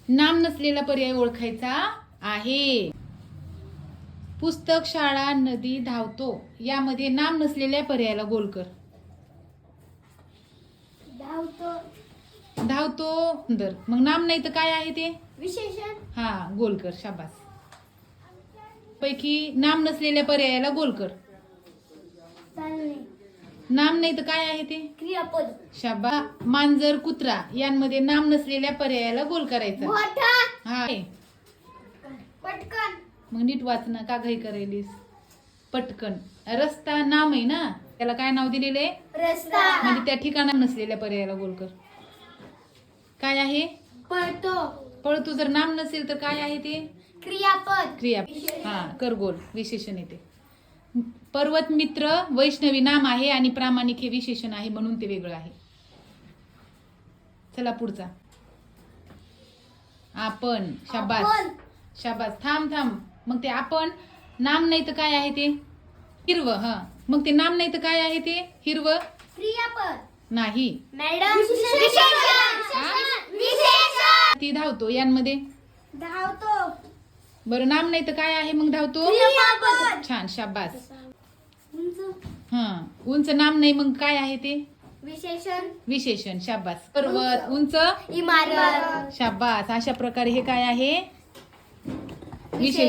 नाम नसलेला पर्याय ओळखायचा आहे. पुस्तक, शाळा, नदी, धावतो यामध्ये नाम नसलेल्या पर्यायाला गोल कर. धावतो सुंदर. मग नाम नाही तर काय आहे ते? विशेषण. हा, गोल कर. शाबास. पैकी नाम नसलेल्या पर्यायाला गोल कर. चालणे. नाम नाही तर काय आहे ते? क्रियापद. शाबा. मांजर, कुत्रा यांमध्ये नाम नसलेल्या पर्यायाला गोल करायचा. मोठा. हा. पटकन. मग नीट वाच ना, का घाई करायलीस? पटकन. रस्ता नाम आहे ना, त्याला काय नाव दिलेले? रस्ता. म्हणजे त्या ठिकाणा नसलेल्या पर्यायाला गोल कर. काय आहे? पळतो. पळतो जर नाम नसेल तर काय आहे ते? क्रियापद. क्रिया. हा, कर गोल. विशेषण येते. पर्वत, मित्र, वैष्णवी नाम आहे आणि प्रामाणिक हे विशेषण आहे म्हणून ते वेगळं आहे. चला पुढचा. आपण. शाबास. आपण. शाबास. थांब. मग ते आपण नाम नाही तर काय आहे ते? हिरवं. हा, मग ते नाम नाही तर काय आहे ते? हिरवं क्रियापद. नाही. मॅडम. विशेषण. ती धावतो यांमध्ये. धावतो. बरं, नाम नाही तर काय आहे मग धावतो? क्रियापद. छान. शाबास. उंच. हा, उंच नाम नाही मग काय आहे ते? विशेषण. विशेषण. शाबास. पर्वत, उंच, इमारत. शाबास. अशा प्रकारे हे काय आहे? विशेषण.